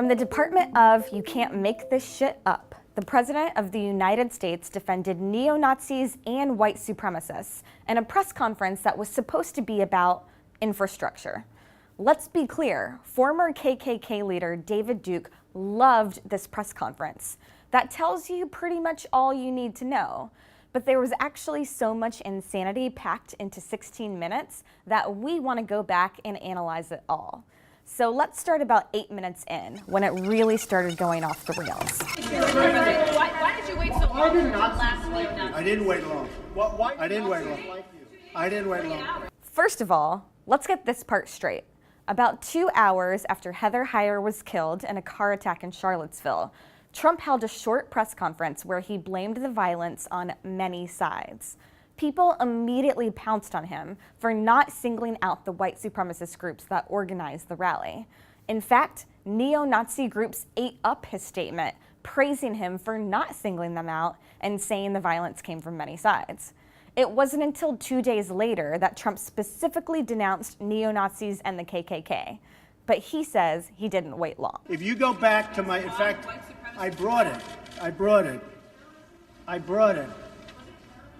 From the Department of You Can't Make This Shit Up, the President of the United States defended neo-Nazis and white supremacists in a press conference that was supposed to be about infrastructure. Let's be clear, former KKK leader David Duke loved this press conference. That tells you pretty much all you need to know. But there was actually so much insanity packed into 16 minutes that we want to go back and analyze it all. So let's start about 8 minutes in, when it really started going off the rails. Why did you wait so long until last week? I didn't wait long. I didn't wait long. I didn't wait long. First of all, let's get this part straight. About 2 hours after Heather Heyer was killed in a car attack in Charlottesville, Trump held a short press conference where he blamed the violence on many sides. People immediately pounced on him for not singling out the white supremacist groups that organized the rally. In fact, neo-Nazi groups ate up his statement, praising him for not singling them out and saying the violence came from many sides. It wasn't until 2 days later that Trump specifically denounced neo-Nazis and the KKK. But he says he didn't wait long. If you go back to in fact, I brought it.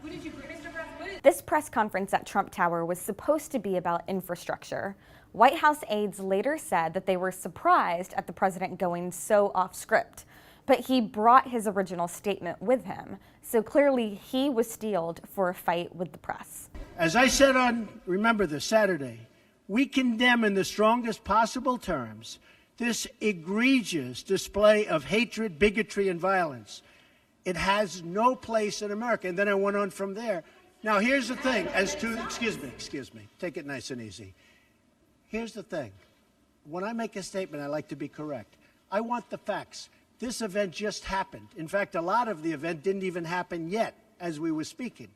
Who did you bring, Mr. President? This press conference at Trump Tower was supposed to be about infrastructure. White House aides later said that they were surprised at the president going so off script. But he brought his original statement with him, so clearly he was steeled for a fight with the press. As I said on, remember this, Saturday, we condemn in the strongest possible terms this egregious display of hatred, bigotry, and violence. It has no place in America. And then I went on from there. Now, here's the thing, excuse me, take it nice and easy. Here's the thing. When I make a statement, I like to be correct. I want the facts. This event just happened. In fact, a lot of the event didn't even happen yet as we were speaking.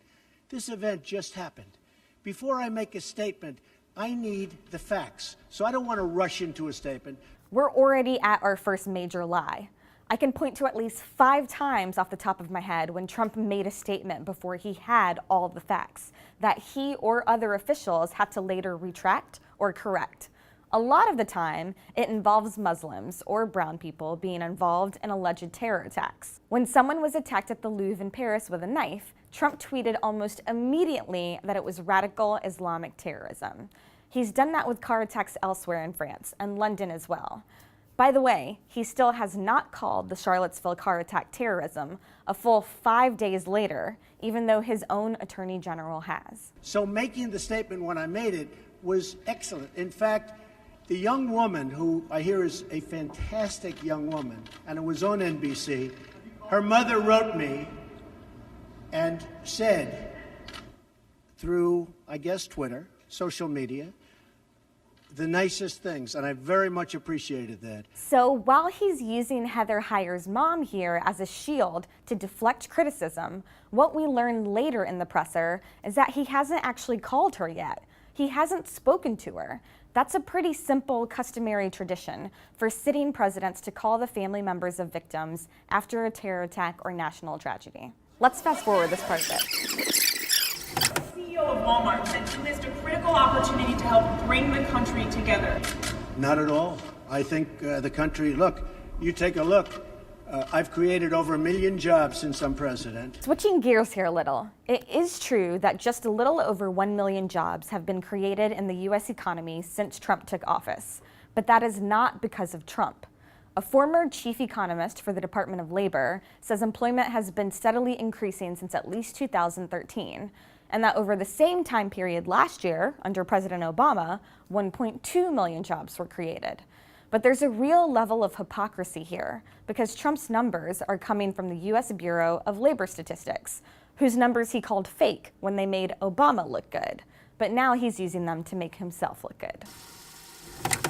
This event just happened. Before I make a statement, I need the facts. So I don't want to rush into a statement. We're already at our first major lie. I can point to at least 5 times off the top of my head when Trump made a statement before he had all the facts that he or other officials had to later retract or correct. A lot of the time, it involves Muslims or brown people being involved in alleged terror attacks. When someone was attacked at the Louvre in Paris with a knife, Trump tweeted almost immediately that it was radical Islamic terrorism. He's done that with car attacks elsewhere in France and London as well. By the way, he still has not called the Charlottesville car attack terrorism a full 5 days later, even though his own attorney general has. So making the statement when I made it was excellent. In fact, the young woman, who I hear is a fantastic young woman, and it was on NBC, her mother wrote me and said through, I guess, Twitter, social media, the nicest things, and I very much appreciated that. So while he's using Heather Heyer's mom here as a shield to deflect criticism, what we learned later in the presser is that he hasn't actually called her yet. He hasn't spoken to her. That's a pretty simple, customary tradition for sitting presidents to call the family members of victims after a terror attack or national tragedy. Let's fast forward this part of it. CEO of Walmart said you missed a critical opportunity to help bring the country together. Not at all. I think the country, look, you take a look. I've created over 1 million jobs since I'm president. Switching gears here a little, it is true that just a little over 1 million jobs have been created in the U.S. economy since Trump took office. But that is not because of Trump. A former chief economist for the Department of Labor says employment has been steadily increasing since at least 2013, and that over the same time period last year, under President Obama, 1.2 million jobs were created. But there's a real level of hypocrisy here, because Trump's numbers are coming from the U.S. Bureau of Labor Statistics, whose numbers he called fake when they made Obama look good. But now he's using them to make himself look good.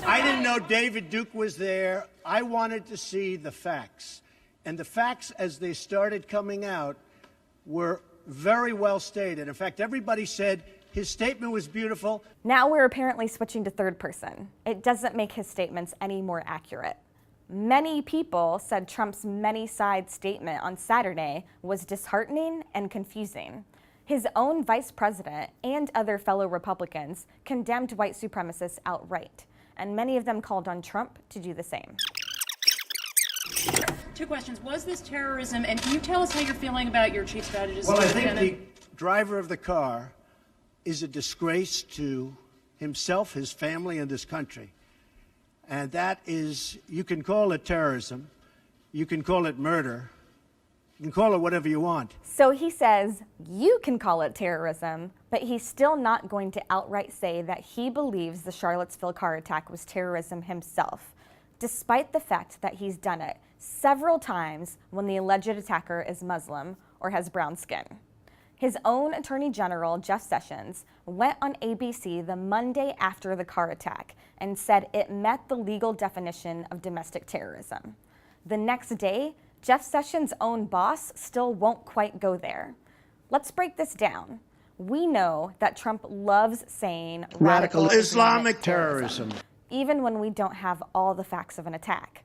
I didn't know David Duke was there. I wanted to see the facts. And the facts, as they started coming out, were very well stated. In fact, everybody said his statement was beautiful. Now we're apparently switching to third person. It doesn't make his statements any more accurate. Many people said Trump's many-side statement on Saturday was disheartening and confusing. His own vice president and other fellow Republicans condemned white supremacists outright, and many of them called on Trump to do the same. Two questions. Was this terrorism? And can you tell us how you're feeling about your chief strategist? Well, I Steve think Bannon? the driver of the car is a disgrace to himself, his family, and this country. And that is, you can call it terrorism, you can call it murder, you can call it whatever you want. So he says you can call it terrorism, but he's still not going to outright say that he believes the Charlottesville car attack was terrorism himself, despite the fact that he's done it several times when the alleged attacker is Muslim or has brown skin. His own Attorney General, Jeff Sessions, went on ABC the Monday after the car attack and said it met the legal definition of domestic terrorism. The next day, Jeff Sessions' own boss still won't quite go there. Let's break this down. We know that Trump loves saying radical Islamic terrorism, even when we don't have all the facts of an attack.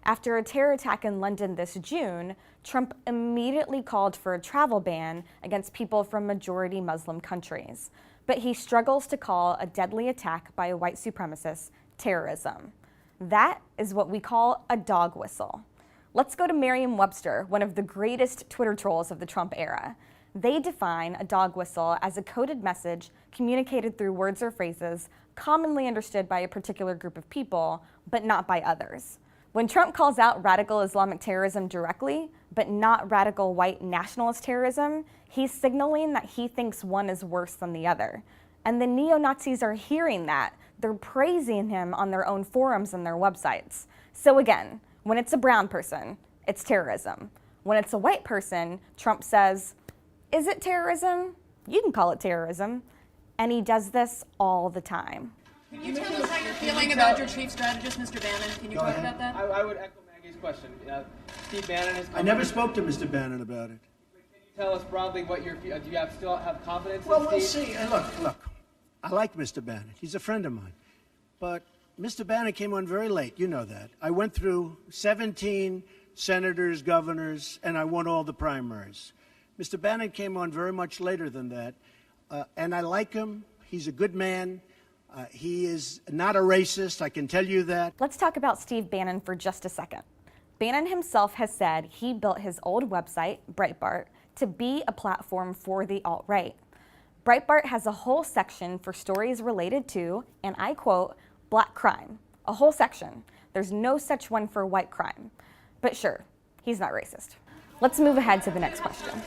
After a terror attack in London this June, Trump immediately called for a travel ban against people from majority Muslim countries. But he struggles to call a deadly attack by a white supremacist terrorism. That is what we call a dog whistle. Let's go to Merriam-Webster, one of the greatest Twitter trolls of the Trump era. They define a dog whistle as a coded message communicated through words or phrases commonly understood by a particular group of people, but not by others. When Trump calls out radical Islamic terrorism directly, but not radical white nationalist terrorism, he's signaling that he thinks one is worse than the other. And the neo-Nazis are hearing that. They're praising him on their own forums and their websites. So again, when it's a brown person, it's terrorism. When it's a white person, Trump says, is it terrorism? You can call it terrorism. And he does this all the time. Can you tell us how you're feeling about your chief strategist, Mr. Bannon? Can you talk about that? I would echo Maggie's question. Steve Bannon has come I never spoke to Mr. Bannon about it. Can you tell us broadly what do you still have confidence Well, in we'll Steve? see. And look, I like Mr. Bannon. He's a friend of mine. But Mr. Bannon came on very late. You know that. I went through 17 senators, governors, and I won all the primaries. Mr. Bannon came on very much later than that. And I like him. He's a good man. He is not a racist, I can tell you that. Let's talk about Steve Bannon for just a second. Bannon himself has said he built his old website, Breitbart, to be a platform for the alt-right. Breitbart has a whole section for stories related to, and I quote, black crime. A whole section. There's no such one for white crime. But sure, he's not racist. Let's move ahead to the next question.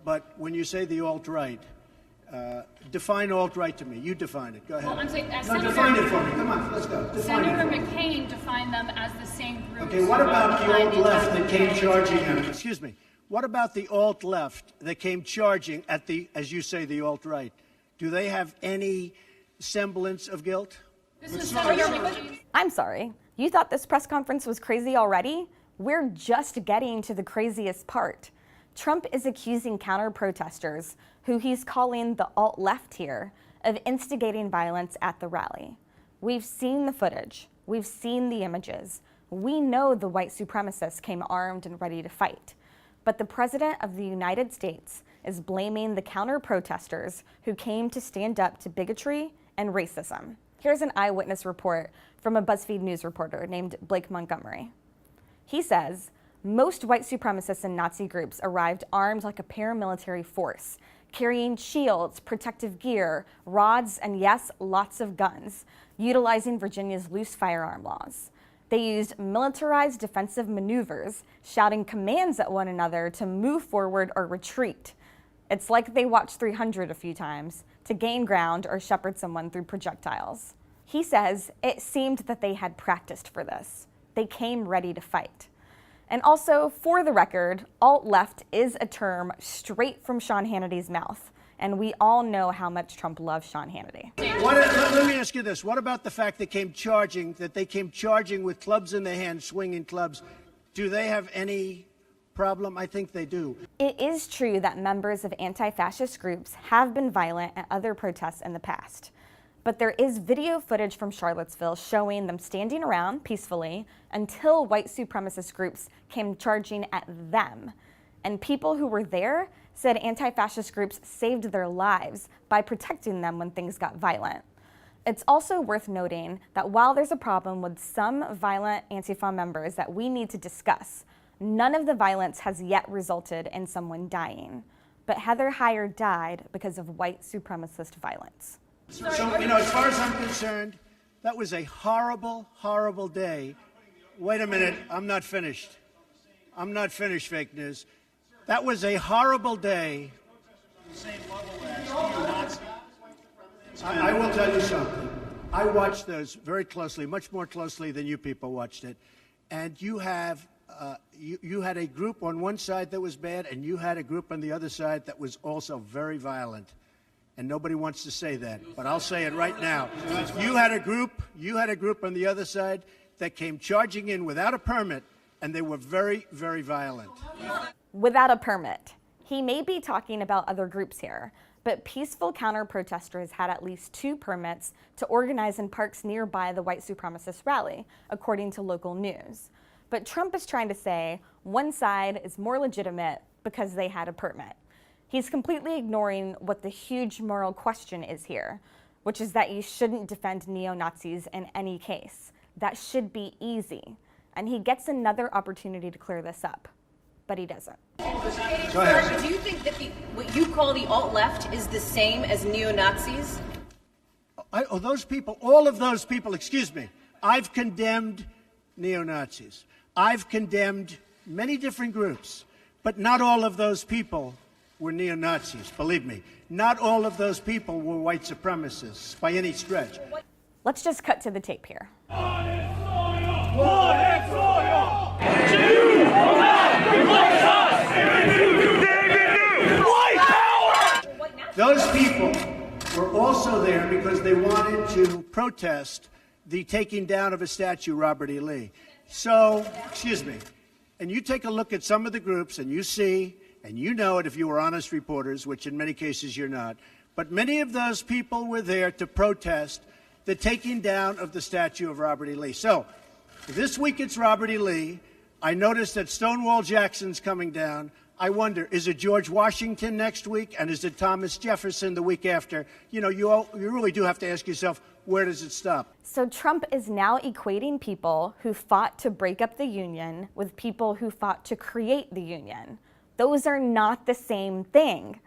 But when you say the alt-right, define alt-right to me. You define it. Go ahead. Well, I'm saying, No, define it for me. Come on, let's go. Define Senator it for me. McCain defined them as the same group. Okay, what about the alt-left that came charging at it? Excuse me. What about the alt-left that came charging at the, as you say, the alt-right? Do they have any semblance of guilt? This is Senator McCain. I'm sorry, you thought this press conference was crazy already? We're just getting to the craziest part. Trump is accusing counter-protesters, who he's calling the alt-left here, of instigating violence at the rally. We've seen the footage. We've seen the images. We know the white supremacists came armed and ready to fight. But the President of the United States is blaming the counter-protesters who came to stand up to bigotry and racism. Here's an eyewitness report from a BuzzFeed News reporter named Blake Montgomery. He says, most white supremacists and Nazi groups arrived armed like a paramilitary force, carrying shields, protective gear, rods, and yes, lots of guns, utilizing Virginia's loose firearm laws. They used militarized defensive maneuvers, shouting commands at one another to move forward or retreat. It's like they watched 300 a few times to gain ground or shepherd someone through projectiles. He says it seemed that they had practiced for this. They came ready to fight. And also, for the record, alt-left is a term straight from Sean Hannity's mouth. And we all know how much Trump loves Sean Hannity. Let me ask you this. What about the fact they came charging with clubs in their hands, swinging clubs? Do they have any problem? I think they do. It is true that members of anti-fascist groups have been violent at other protests in the past. But there is video footage from Charlottesville showing them standing around peacefully until white supremacist groups came charging at them. And people who were there said anti-fascist groups saved their lives by protecting them when things got violent. It's also worth noting that while there's a problem with some violent Antifa members that we need to discuss, none of the violence has yet resulted in someone dying. But Heather Heyer died because of white supremacist violence. So, as far as I'm concerned, that was a horrible, horrible day. Wait a minute, I'm not finished. I'm not finished, fake news. That was a horrible day. I will tell you something. I watched those very closely, much more closely than you people watched it. And you have, you had a group on one side that was bad, and you had a group on the other side that was also very violent. And nobody wants to say that, but I'll say it right now. You had a group on the other side that came charging in without a permit, and they were very, very violent. Without a permit. He may be talking about other groups here, but peaceful counter-protesters had at least 2 permits to organize in parks nearby the white supremacist rally, according to local news. But Trump is trying to say one side is more legitimate because they had a permit. He's completely ignoring what the huge moral question is here, which is that you shouldn't defend neo-Nazis in any case. That should be easy. And he gets another opportunity to clear this up, but he doesn't. Go ahead. Do you think that what you call the alt-left is the same as neo-Nazis? Those people, all of those people, excuse me, I've condemned neo-Nazis. I've condemned many different groups, but not all of those people were neo-Nazis, believe me. Not all of those people were white supremacists by any stretch. Let's just cut to the tape here. Those people were also there because they wanted to protest the taking down of a statue, Robert E. Lee. So, excuse me, and you take a look at some of the groups and you see, and you know it if you were honest reporters, which in many cases you're not, but many of those people were there to protest the taking down of the statue of Robert E. Lee. So, this week it's Robert E. Lee. I noticed that Stonewall Jackson's coming down. I wonder, is it George Washington next week? And is it Thomas Jefferson the week after? You know, you really do have to ask yourself, where does it stop? So Trump is now equating people who fought to break up the Union with people who fought to create the Union. Those are not the same thing.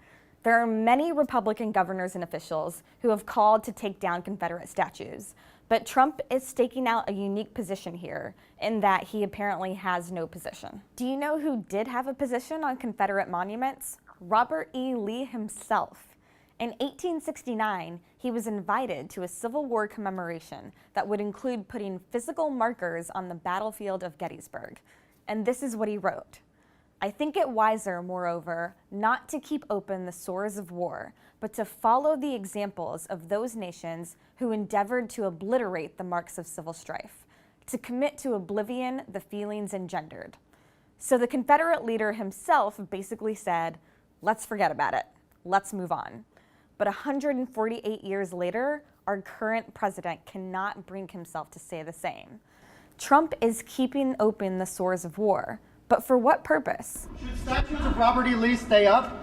There are many Republican governors and officials who have called to take down Confederate statues, but Trump is staking out a unique position here in that he apparently has no position. Do you know who did have a position on Confederate monuments? Robert E. Lee himself. In 1869, he was invited to a Civil War commemoration that would include putting physical markers on the battlefield of Gettysburg. And this is what he wrote. I think it wiser, moreover, not to keep open the sores of war, but to follow the examples of those nations who endeavored to obliterate the marks of civil strife, to commit to oblivion the feelings engendered. So the Confederate leader himself basically said, let's forget about it, let's move on. But 148 years later, our current president cannot bring himself to say the same. Trump is keeping open the sores of war, but for what purpose? Should statues of Robert E. Lee stay up?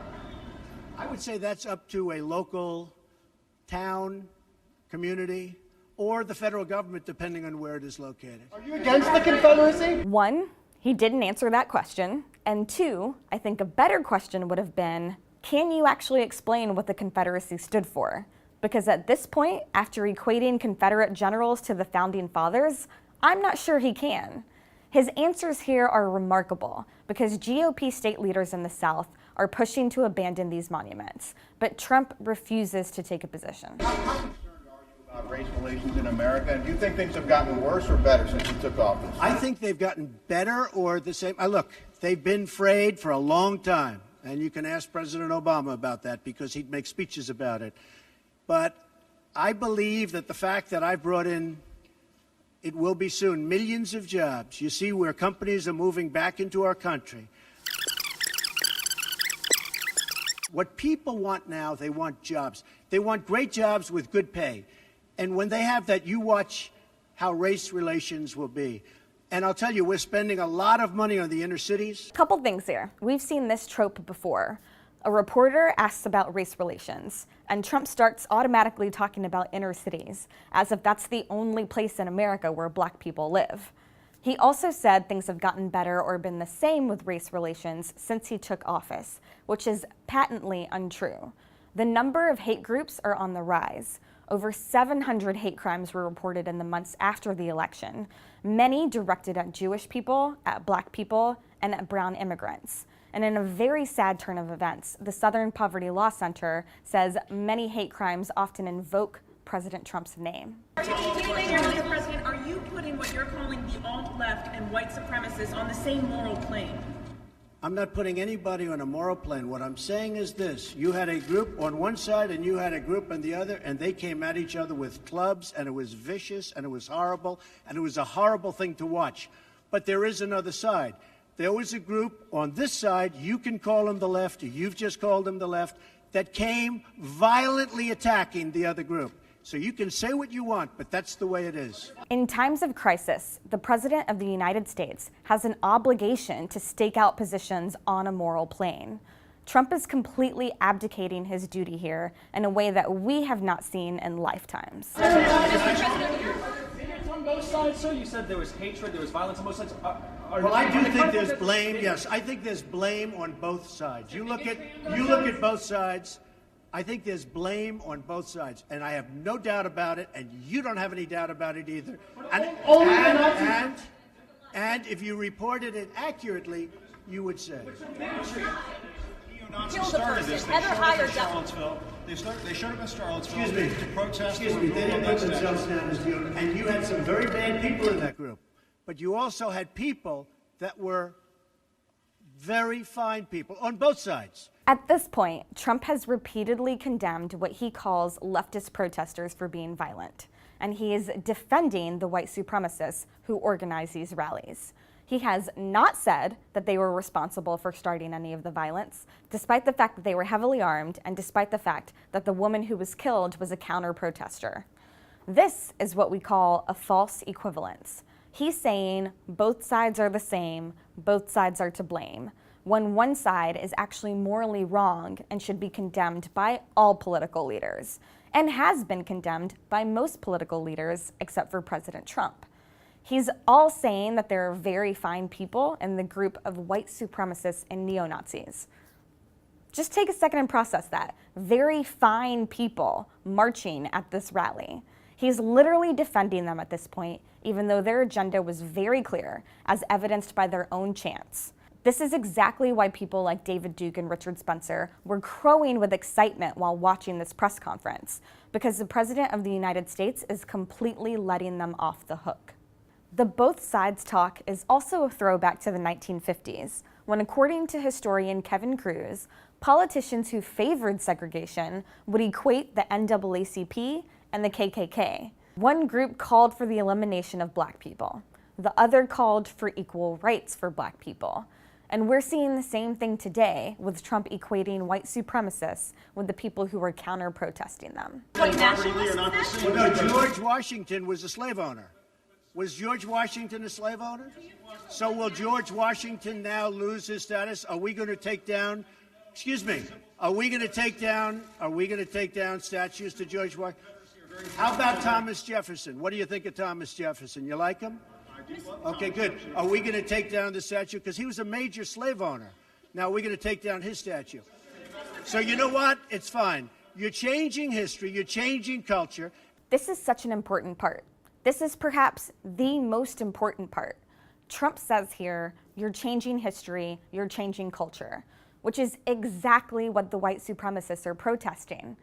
I would say that's up to a local town, community, or the federal government, depending on where it is located. Are you against the Confederacy? 1, he didn't answer that question. And 2, I think a better question would have been, can you actually explain what the Confederacy stood for? Because at this point, after equating Confederate generals to the Founding Fathers, I'm not sure he can. His answers here are remarkable because GOP state leaders in the South are pushing to abandon these monuments, but Trump refuses to take a position. How concerned are you about race relations in America? And do you think things have gotten worse or better since you took office? I think they've gotten better or the same. Look, they've been frayed for a long time, and you can ask President Obama about that because he'd make speeches about it. But I believe that the fact that I've brought in, it will be soon, millions of jobs. You see where companies are moving back into our country. What people want now, they want jobs. They want great jobs with good pay. And when they have that, you watch how race relations will be. And I'll tell you, we're spending a lot of money on the inner cities. Couple things here. We've seen this trope before. A reporter asks about race relations, and Trump starts automatically talking about inner cities, as if that's the only place in America where black people live. He also said things have gotten better or been the same with race relations since he took office, which is patently untrue. The number of hate groups are on the rise. Over 700 hate crimes were reported in the months after the election, many directed at Jewish people, at black people, and at brown immigrants. And in a very sad turn of events, the Southern Poverty Law Center says many hate crimes often invoke President Trump's name. Mr. President, are you putting what you're calling the alt-left and white supremacists on the same moral plane? I'm not putting anybody on a moral plane. What I'm saying is this. You had a group on one side and you had a group on the other, and they came at each other with clubs, and it was vicious, and it was horrible, and it was a horrible thing to watch. But there is another side. There was a group on this side, you can call them the left, or you've just called them the left, that came violently attacking the other group. So you can say what you want, but that's the way it is. In times of crisis, the President of the United States has an obligation to stake out positions on a moral plane. Trump is completely abdicating his duty here in a way that we have not seen in lifetimes. On both sides, sir? You said there was hatred, there was violence on both sides. Well, I do think there's blame. Yes, I think there's blame on both sides. You look at both sides. I think there's blame on both sides, and I have no doubt about it, and you don't have any doubt about it either. And if you reported it accurately, you would say. Kill the person. Heather Heyer They showed up in Charlottesville Excuse me. to protest. Excuse me. They didn't put themselves down as the owner, and you had some very bad people in that group, but you also had people that were very fine people on both sides. At this point, Trump has repeatedly condemned what he calls leftist protesters for being violent, and he is defending the white supremacists who organize these rallies. He has not said that they were responsible for starting any of the violence, despite the fact that they were heavily armed and despite the fact that the woman who was killed was a counter-protester. This is what we call a false equivalence. He's saying both sides are the same, both sides are to blame, when one side is actually morally wrong and should be condemned by all political leaders, and has been condemned by most political leaders except for President Trump. He's all saying that there are very fine people in the group of white supremacists and neo-Nazis. Just take a second and process that. Very fine people marching at this rally. He's literally defending them at this point, even though their agenda was very clear, as evidenced by their own chants. This is exactly why people like David Duke and Richard Spencer were crowing with excitement while watching this press conference, because the President of the United States is completely letting them off the hook. The both sides talk is also a throwback to the 1950s, when, according to historian Kevin Cruz, politicians who favored segregation would equate the NAACP and the KKK. One group called for the elimination of black people. The other called for equal rights for black people. And we're seeing the same thing today, with Trump equating white supremacists with the people who were counter-protesting them. White nationalists? Well, no, George Washington was a slave owner. Was George Washington a slave owner? So will George Washington now lose his status? Are we going to take down, excuse me, are we going to take down statues to George Washington? How about Thomas Jefferson? What do you think of Thomas Jefferson? You like him? Okay, good. Are we going to take down the statue? Because he was a major slave owner. Now we're going to take down his statue. So you know what? It's fine. You're changing history. You're changing culture. This is such an important part. This is perhaps the most important part. Trump says here, you're changing history, you're changing culture, which is exactly what the white supremacists are protesting.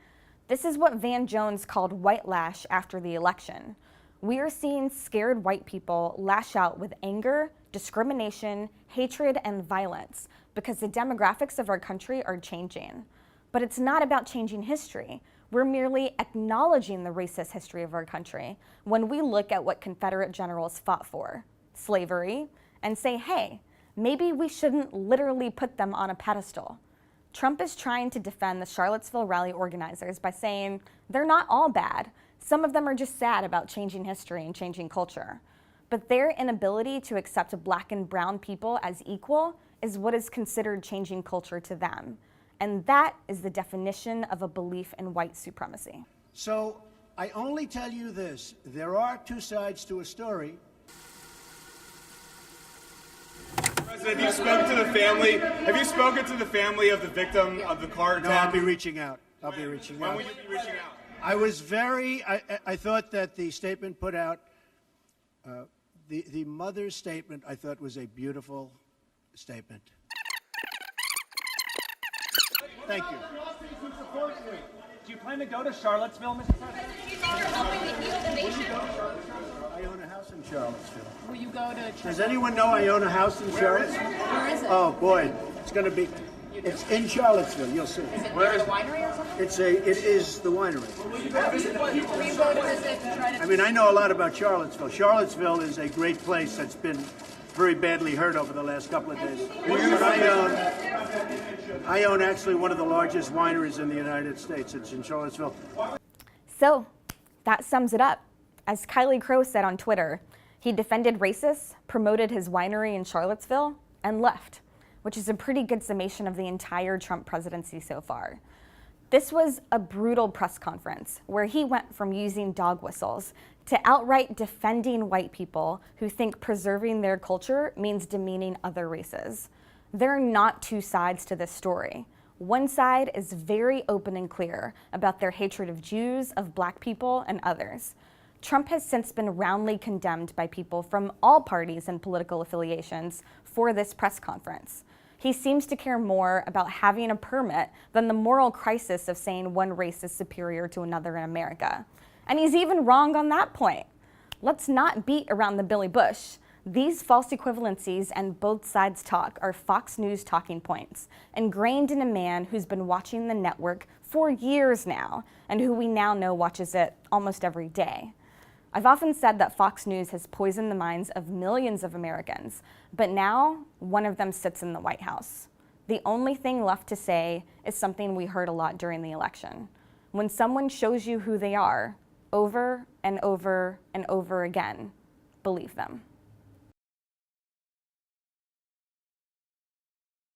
This is what Van Jones called white lash after the election. We are seeing scared white people lash out with anger, discrimination, hatred, and violence because the demographics of our country are changing. But it's not about changing history. We're merely acknowledging the racist history of our country when we look at what Confederate generals fought for, slavery, and say, hey, maybe we shouldn't literally put them on a pedestal. Trump is trying to defend the Charlottesville rally organizers by saying they're not all bad. Some of them are just sad about changing history and changing culture. But their inability to accept black and brown people as equal is what is considered changing culture to them. And that is the definition of a belief in white supremacy. So I only tell you this, there are two sides to a story. President, have you spoken to the family? Have you spoken to the family of the victim of the car No, attack? I'll be reaching out. I'll be reaching When out. will you be reaching out? I was I thought that the statement put out, the mother's statement, I thought was a beautiful statement. Thank you. Do you plan to go to Charlottesville, Mr. President? Do you think you're helping to heal the nation? I own a house in Charlottesville. Will you go to? Does anyone know I own a house in Charlottesville? Where is it? Oh boy, it's going to be. It's in Charlottesville. You'll see. Is it near the winery or something? It is the winery. Will you go to visit to try to? I mean, I know a lot about Charlottesville. Charlottesville is a great place that's been very badly hurt over the last couple of days. I own actually one of the largest wineries in the United States. It's in Charlottesville. So that sums it up. As Kylie Crow said on Twitter, he defended racists, promoted his winery in Charlottesville, and left, which is a pretty good summation of the entire Trump presidency so far. This was a brutal press conference where he went from using dog whistles to outright defending white people who think preserving their culture means demeaning other races. There are not two sides to this story. One side is very open and clear about their hatred of Jews, of black people, and others. Trump has since been roundly condemned by people from all parties and political affiliations for this press conference. He seems to care more about having a permit than the moral crisis of saying one race is superior to another in America. And he's even wrong on that point. Let's not beat around the Billy Bush. These false equivalencies and both sides talk are Fox News talking points, ingrained in a man who's been watching the network for years now, and who we now know watches it almost every day. I've often said that Fox News has poisoned the minds of millions of Americans, but now one of them sits in the White House. The only thing left to say is something we heard a lot during the election. When someone shows you who they are, over and over and over again, believe them.